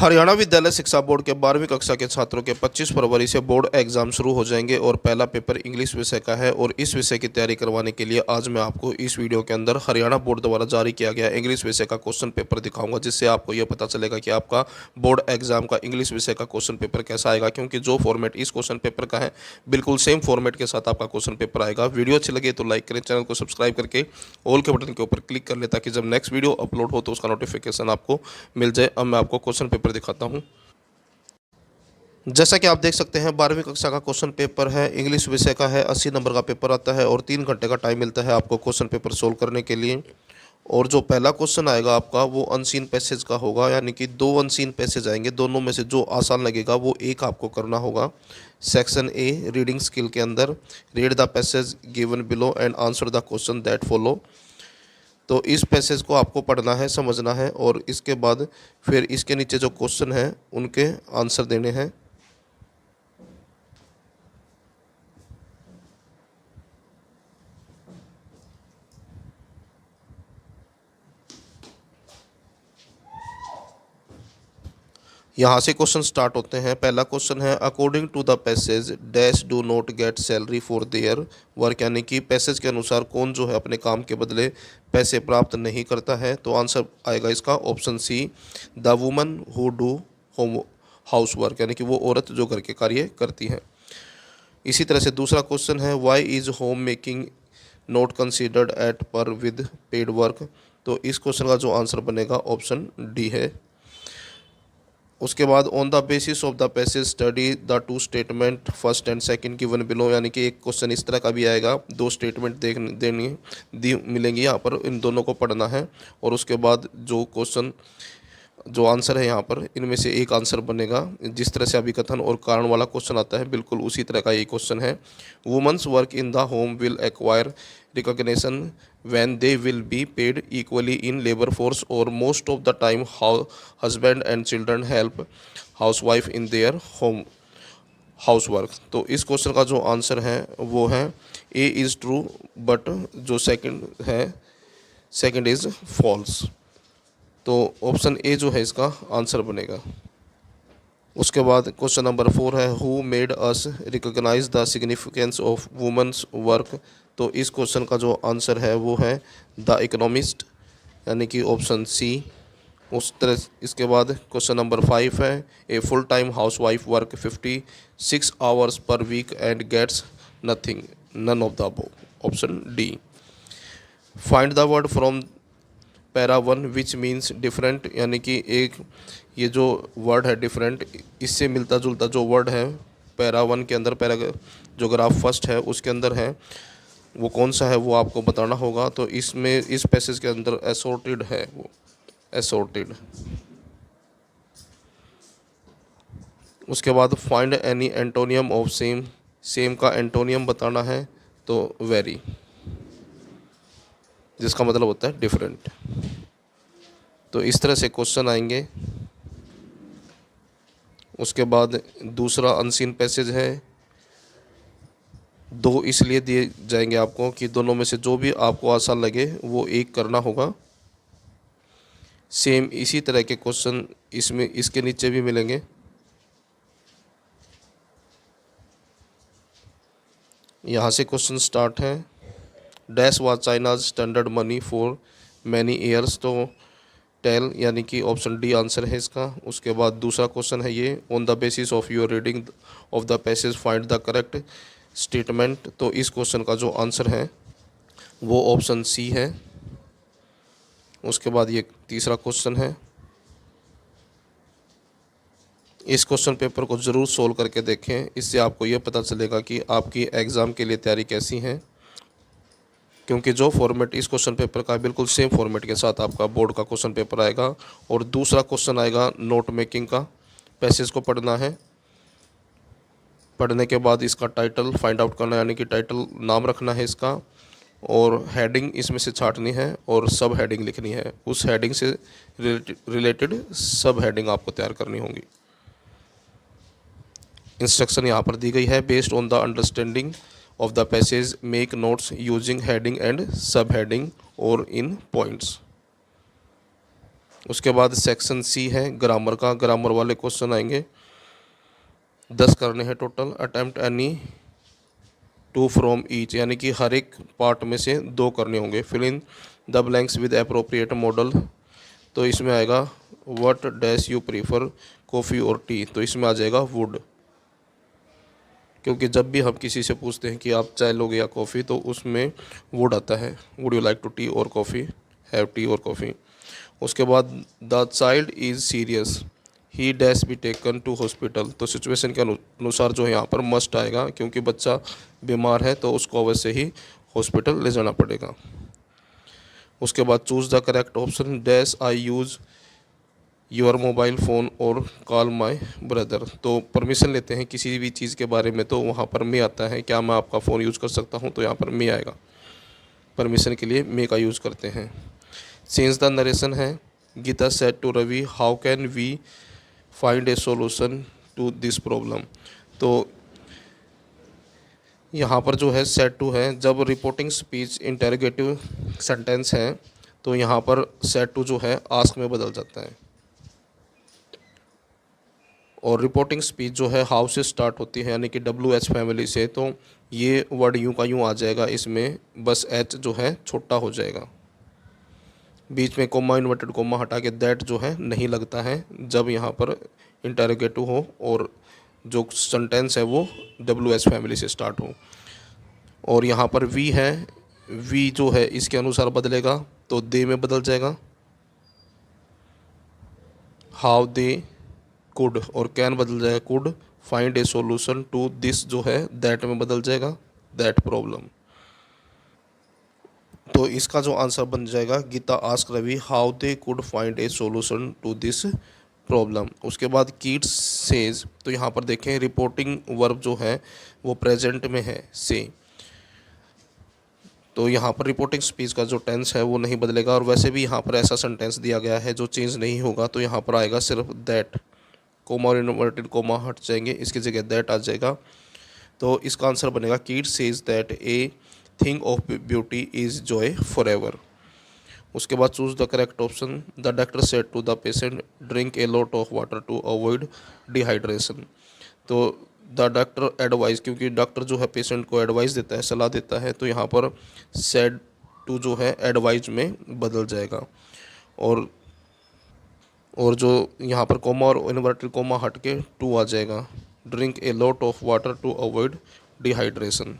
हरियाणा विद्यालय शिक्षा बोर्ड के 12वीं कक्षा के छात्रों के 25 फरवरी से बोर्ड एग्जाम शुरू हो जाएंगे और पहला पेपर इंग्लिश विषय का है। और इस विषय की तैयारी करवाने के लिए आज मैं आपको इस वीडियो के अंदर हरियाणा बोर्ड द्वारा जारी किया गया इंग्लिश विषय का क्वेश्चन पेपर दिखाऊंगा, जिससे आपको यह पता चलेगा कि आपका बोर्ड एग्जाम का इंग्लिश विषय का क्वेश्चन पेपर कैसा आएगा। क्योंकि जो फॉर्मेट इस क्वेश्चन पेपर का है बिल्कुल सेम फॉर्मेट के साथ आपका क्वेश्चन पेपर आएगा। वीडियो अच्छी लगे तो लाइक करें, चैनल को सब्सक्राइब करके ऑल के बटन के ऊपर क्लिक कर ले, ताकि जब नेक्स्ट वीडियो अपलोड हो तो उसका नोटिफिकेशन आपको मिल जाए। अब मैं आपको क्वेश्चन पेपर दिखाता हूँ। जैसा कि आप देख सकते हैं 12वीं कक्षा का क्वेश्चन पेपर है, इंग्लिश विषय का है, 80 नंबर का पेपर आता है और 3 घंटे का टाइम मिलता है आपको क्वेश्चन पेपर सोल्व करने के लिए। और जो पहला क्वेश्चन आएगा आपका वो अनसीन पैसेज का होगा, यानी कि 2 अनसीन पैसेज आएंगे, दोनों में से जो आसान लगेगा वो एक आपको करना होगा। सेक्शन ए रीडिंग स्किल के अंदर read the passage given below and answer the question that follow. तो इस पैसेज को आपको पढ़ना है, समझना है और इसके बाद फिर इसके नीचे जो क्वेश्चन हैं उनके आंसर देने हैं। यहाँ से क्वेश्चन स्टार्ट होते हैं। पहला क्वेश्चन है according to the passage dash do not get salary for their work, यानी कि पैसेज के अनुसार कौन जो है अपने काम के बदले पैसे प्राप्त नहीं करता है। तो आंसर आएगा इसका option C, the woman who do home house work, यानी कि वो औरत जो घर के कार्य करती हैं। इसी तरह से दूसरा क्वेश्चन है why is home making not considered at par with paid work. तो इस क्वेश्चन का जो आंसर बनेगा ऑप्शन डी है। उसके बाद on the basis of the passage study the 2 statement first and second given below, यानी कि एक क्वेश्चन इस तरह का भी आएगा, 2 स्टेटमेंट देनी मिलेंगी, यहाँ पर इन दोनों को पढ़ना है। और उसके बाद जो आंसर है यहाँ पर इनमें से एक आंसर बनेगा। जिस तरह से अभी कथन और कारण वाला क्वेश्चन आता है बिल्कुल उसी तरह का ये क्वेश्चन है। Women's work in the home will acquire recognition when they will be paid equally in labor force or most of the time how husband and children help housewife in their home housework। तो इस question का जो answer है वो है A is true, but जो second is false. तो option A जो है इसका आंसर बनेगा। उसके बाद क्वेश्चन नंबर 4 है who made us recognize the significance of women's work. तो इस क्वेश्चन का जो आंसर है वो है द इकोनॉमिस्ट, यानी कि ऑप्शन सी। उस तरह इसके बाद क्वेश्चन नंबर 5 है a full time housewife work 56 hours per week and gets nothing, none of the above, option D. Find the word from para 1 which means different, यानी कि एक ये जो वर्ड है डिफरेंट, इससे मिलता जुलता जो वर्ड है पैरा 1 के अंदर, पैरा जो ग्राफ फर्स्ट है उसके अंदर है, वो कौन सा है वो आपको बताना होगा। तो इसमें इस पैसेज के अंदर असॉर्टेड है, वो असॉर्टेड। उसके बाद find any antonym of same, same का एंटोनियम बताना है। तो वेरी, जिसका मतलब होता है डिफरेंट। तो इस तरह से क्वेश्चन आएंगे। उसके बाद दूसरा अनसीन पैसेज है, 2 इसलिए दिए जाएंगे आपको कि दोनों में से जो भी आपको आसान लगे वो एक करना होगा। सेम इसी तरह के क्वेश्चन इसमें इसके नीचे भी मिलेंगे। यहाँ से क्वेश्चन स्टार्ट है dash was China's standard money for many years. तो टेल, यानी कि ऑप्शन डी आंसर है इसका। उसके बाद दूसरा क्वेश्चन है ये on the basis of your reading of the passage find the correct statement. तो इस क्वेश्चन का जो आंसर है वो ऑप्शन सी है। उसके बाद ये तीसरा क्वेश्चन है, इस क्वेश्चन पेपर को ज़रूर सोल्व करके देखें, इससे आपको ये पता चलेगा कि आपकी एग्ज़ाम के लिए तैयारी कैसी है। क्योंकि जो फॉर्मेट इस क्वेश्चन पेपर का बिल्कुल सेम फॉर्मेट के साथ आपका बोर्ड का क्वेश्चन पेपर आएगा। और दूसरा क्वेश्चन आएगा नोट मेकिंग का, पैसेज को पढ़ना है, पढ़ने के बाद इसका टाइटल फाइंड आउट करना है, यानी कि टाइटल नाम रखना है इसका, और हेडिंग इसमें से छांटनी है और सब हेडिंग लिखनी है। उस हेडिंग से रिलेटेड सब हेडिंग आपको तैयार करनी होंगी। इंस्ट्रक्शन यहाँ पर दी गई है based on the understanding of the passage make notes using heading and सब हेडिंग और इन पॉइंट्स। उसके बाद सेक्शन सी है ग्रामर का, ग्रामर वाले क्वेश्चन आएंगे। 10 करने हैं total. Attempt any 2 from each, यानी कि हर एक पार्ट में से 2 करने होंगे। Fill in the blanks with appropriate modal, तो इसमें आएगा what dash you prefer, coffee और टी, तो इसमें आ जाएगा वुड, क्योंकि जब भी हम किसी से पूछते हैं कि आप चाय लोगे या कॉफ़ी, तो उसमें वुड आता है, would you like to tea और कॉफ़ी, हैव टी और कॉफ़ी। उसके बाद the child is serious, he dash be taken to hospital, तो सिचुएशन के अनुसार जो है यहाँ पर मस्ट आएगा, क्योंकि बच्चा बीमार है तो उसको अवश्य ही हॉस्पिटल ले जाना पड़ेगा। उसके बाद choose the correct option, dash I use your mobile phone और कॉल माई ब्रदर, तो परमिशन लेते हैं किसी भी चीज़ के बारे में तो वहाँ पर मे आता है, क्या मैं आपका फ़ोन यूज़ कर सकता हूँ, तो यहाँ पर मे आएगा, परमिशन के लिए मे का यूज़ करते हैं। चेंज द नरेशन है, Geeta said to Ravi how can we find a solution to this problem, तो यहाँ पर जो है सेड टू है, जब रिपोर्टिंग स्पीच इंटेरोगेटिव सेंटेंस है तो यहाँ पर सेड टू जो है आस्क में बदल जाता है, और रिपोर्टिंग स्पीच जो है हाउ से स्टार्ट होती है, यानी कि WH फैमिली से, तो ये वर्ड यूं का यूं आ जाएगा, इसमें बस H जो है छोटा हो जाएगा, बीच में कोमा इन्वर्टेड कोमा हटा के दैट जो है नहीं लगता है जब यहाँ पर इंटरोगेटिव हो और जो सेंटेंस है वो WH फैमिली से स्टार्ट हो। और यहाँ पर वी है, वी जो है इसके अनुसार बदलेगा तो दे में बदल जाएगा, हाउ दे कुड, और कैन बदल जाएगा could, find a solution to this जो है दैट में बदल जाएगा, दैट प्रॉब्लम, तो इसका जो आंसर बन जाएगा Geeta ask Ravi how they could find a solution to this problem. उसके बाद कीट्स सेज, तो यहाँ पर देखें रिपोर्टिंग वर्ब जो है वो प्रेजेंट में है से, तो यहाँ पर रिपोर्टिंग स्पीच का जो टेंस है वो नहीं बदलेगा, और वैसे भी यहाँ पर ऐसा सेंटेंस दिया गया है जो चेंज नहीं होगा, तो यहाँ पर आएगा सिर्फ दैट, कोमा और इन्वर्टेड कोमा हट जाएंगे, इसकी जगह दैट आ जाएगा, तो इसका आंसर बनेगा Keat says that a thing of beauty is joy for ever. उसके बाद choose the correct option, the doctor said to the patient drink a lot of water to avoid dehydration, तो the doctor advise, क्योंकि doctor जो है patient को advice देता है, सलाह देता है, तो यहाँ पर सेड टू जो है एडवाइज में बदल जाएगा, और जो यहाँ पर कोमा और इन्वर्टेड कोमा हट के टू आ जाएगा, drink a lot of water to avoid dehydration,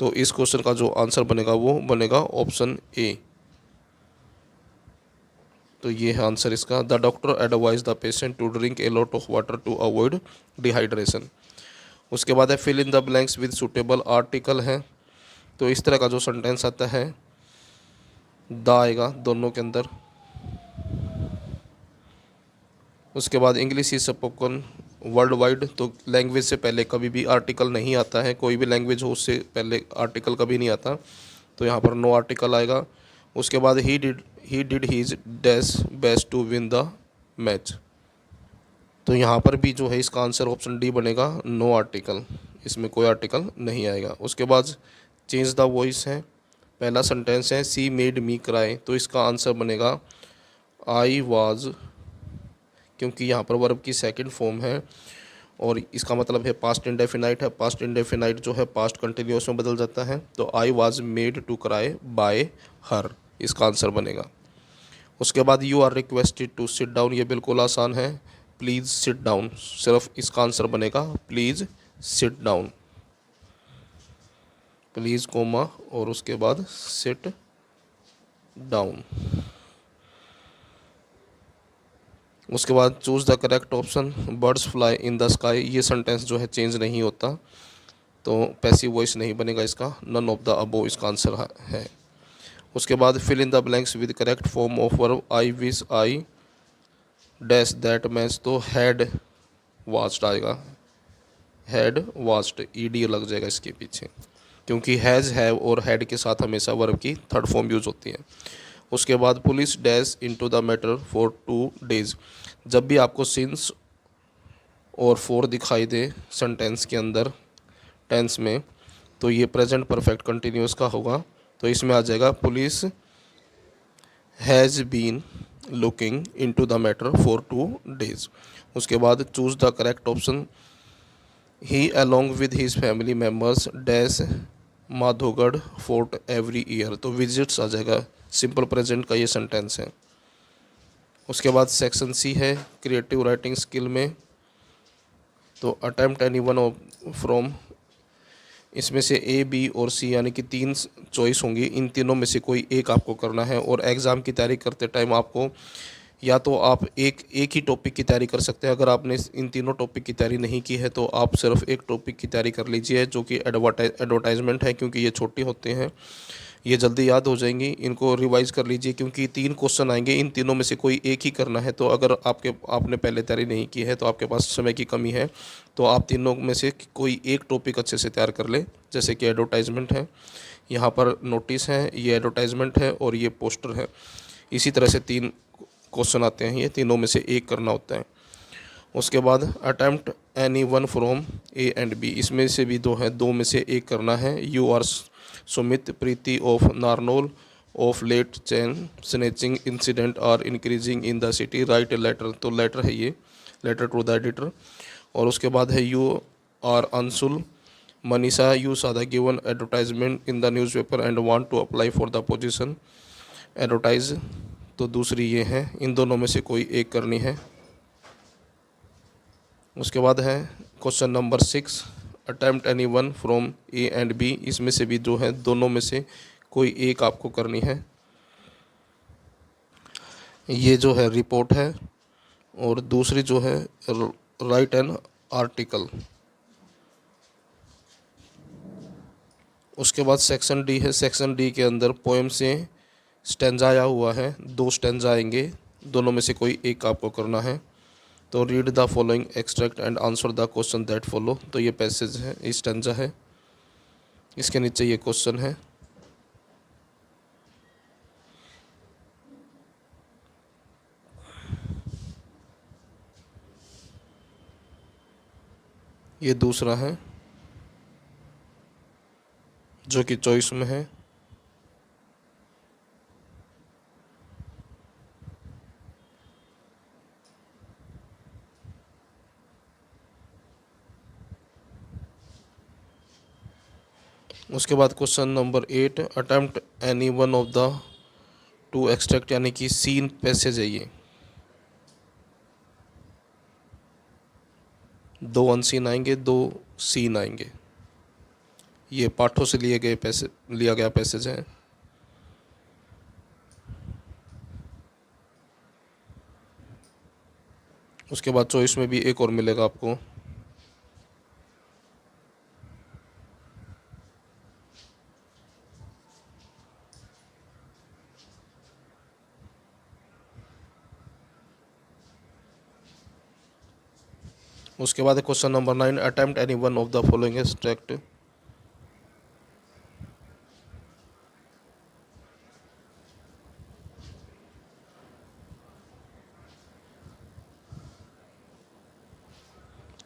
तो इस क्वेश्चन का जो आंसर बनेगा वो बनेगा ऑप्शन ए, तो ये है आंसर इसका, the doctor advise the patient to drink a lot of water to avoid dehydration. उसके बाद है fill in the blanks with suitable article है, तो इस तरह का जो सेंटेंस आता है द आएगा दोनों के अंदर। उसके बाद English is spoken world wide, तो लैंग्वेज से पहले कभी भी आर्टिकल नहीं आता है, कोई भी लैंग्वेज हो उससे पहले आर्टिकल कभी नहीं आता, तो यहाँ पर नो आर्टिकल आएगा। उसके बाद he did his dash best to win the match, तो यहाँ पर भी जो है इसका आंसर ऑप्शन डी बनेगा, नो आर्टिकल, इसमें कोई आर्टिकल नहीं आएगा। उसके बाद चेंज द वॉइस है, पहला सेंटेंस है सी मेड मी क्राई, तो इसका आंसर बनेगा आई वाज, क्योंकि यहाँ पर वर्ब की सेकंड फॉर्म है और इसका मतलब है पास्ट इंडेफिनाइट है, पास्ट इंडेफिनाइट जो है पास्ट कंटिन्यूअस में बदल जाता है, तो I was made to cry by her, इसका आंसर बनेगा। उसके बाद you are requested to sit down, ये बिल्कुल आसान है, प्लीज़ सिट डाउन, सिर्फ इसका आंसर बनेगा please sit down, please comma और उसके बाद सिट डाउन। उसके बाद choose the correct option, birds fly in the sky, ये सेंटेंस जो है चेंज नहीं होता, तो पैसिव वॉइस नहीं बनेगा इसका, नन ऑफ द अबो इसका आंसर है। उसके बाद fill in the blanks with correct form of verb, I wish I dash that match, तो हैड वाच्ड आएगा, हैड वाच्ड, ईडी लग जाएगा इसके पीछे, क्योंकि हैज़ हैव और हैड के साथ हमेशा वर्ब की थर्ड फॉर्म यूज होती है। उसके बाद police dash into the matter for 2 days, जब भी आपको सिंस और फॉर दिखाई दे सेंटेंस के अंदर टेंस में, तो ये प्रेजेंट परफेक्ट कंटिन्यूअस का होगा, तो इसमें आ जाएगा police has been looking into the matter for 2 days। उसके बाद choose the correct option. He along with his family members dash Madhogarh fort every year. तो विजिट्स आ जाएगा, सिंपल प्रेजेंट का ये सेंटेंस है। उसके बाद सेक्शन सी है क्रिएटिव राइटिंग स्किल में, तो अटेम्प्ट एनी वन फ्रॉम, इसमें से ए बी और सी यानी कि 3 चॉइस होंगी, इन तीनों में से कोई एक आपको करना है। और एग्ज़ाम की तैयारी करते टाइम आपको या तो आप एक ही टॉपिक की तैयारी कर सकते हैं। अगर आपने इन तीनों टॉपिक की तैयारी नहीं की है तो आप सिर्फ एक टॉपिक की तैयारी कर लीजिए, जो कि एडवर्टाइजमेंट है, क्योंकि ये छोटे होते हैं, ये जल्दी याद हो जाएंगी। इनको रिवाइज़ कर लीजिए, क्योंकि 3 क्वेश्चन आएंगे, इन तीनों में से कोई एक ही करना है। तो अगर आपने पहले तैयारी नहीं की है तो आपके पास समय की कमी है, तो आप तीनों में से कोई एक टॉपिक अच्छे से तैयार कर लें। जैसे कि एडवर्टाइजमेंट है, यहाँ पर नोटिस है, ये एडवर्टाइजमेंट है और ये पोस्टर है। इसी तरह से 3 क्वेश्चन आते हैं, ये तीनों में से एक करना होता है। उसके बाद attempt any one from A and B, इसमें से भी 2 है, 2 में से एक करना है। You are Sumit Preeti of Narnaul of late chain snatching incidents are increasing in the city, write a letter. तो लेटर है ये, लेटर टू द एडिटर। और उसके बाद है you are Anshul Manisha you सादा given advertisement in the newspaper and want to apply for the position advertise. तो दूसरी ये है, इन दोनों में से कोई एक करनी है। उसके बाद है question number 6 attempt any one from A and B, इसमें से भी जो है दोनों में से कोई एक आपको करनी है। ये जो है रिपोर्ट है, और दूसरी जो है राइट एन आर्टिकल। उसके बाद सेक्शन डी है, सेक्शन डी के अंदर पोएम से स्टेंजा आया हुआ है, 2 स्टेंजा आएंगे, दोनों में से कोई एक आपको करना है। तो read the following extract and answer the question that follow. तो ये पैसेज है, ये स्टेंजा है, इसके नीचे ये क्वेश्चन है। ये दूसरा है जो कि चॉइस में है। उसके बाद question number 8 attempt any one of the 2 extract, यानी कि सीन पैसेज है ये। 2 अनसीन आएंगे, 2 सीन आएंगे। ये पाठों से लिया गया पैसेज है। उसके बाद चॉइस में भी एक और मिलेगा आपको। उसके बाद question number 9 attempt any one of the following extract.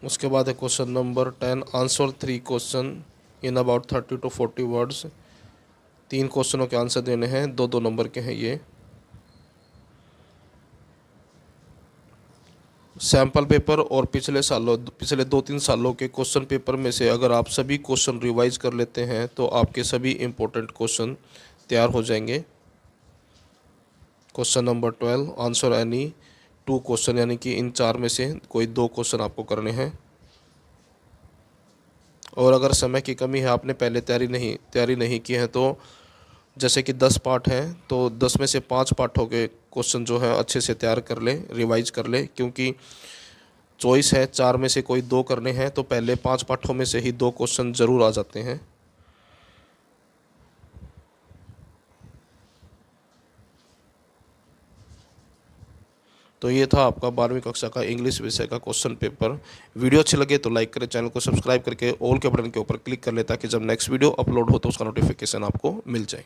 उसके बाद है question number 10 answer 3 question in about 30 to 40 words. 3 क्वेश्चनों के आंसर देने हैं, 2-2 नंबर के हैं ये। सैम्पल पेपर और पिछले 2-3 सालों के क्वेश्चन पेपर में से अगर आप सभी क्वेश्चन रिवाइज कर लेते हैं तो आपके सभी इम्पोर्टेंट क्वेश्चन तैयार हो जाएंगे। Question number 12 answer any 2 question, यानी कि इन 4 में से कोई 2 क्वेश्चन आपको करने हैं। और अगर समय की कमी है, आपने पहले तैयारी नहीं की है, तो जैसे कि 10 पार्ट हैं तो 10 में से 5 पार्टों के क्वेश्चन जो है अच्छे से तैयार कर लें, रिवाइज कर लें, क्योंकि चॉइस है 4 में से कोई 2 करने हैं, तो पहले 5 पाठों में से ही 2 क्वेश्चन ज़रूर आ जाते हैं। तो ये था आपका 12वीं कक्षा का इंग्लिश विषय का क्वेश्चन पेपर। वीडियो अच्छी लगे तो लाइक करें, चैनल को सब्सक्राइब करके ऑल के बटन के ऊपर क्लिक कर लें, ताकि जब नेक्स्ट वीडियो अपलोड हो तो उसका नोटिफिकेशन आपको मिल जाए।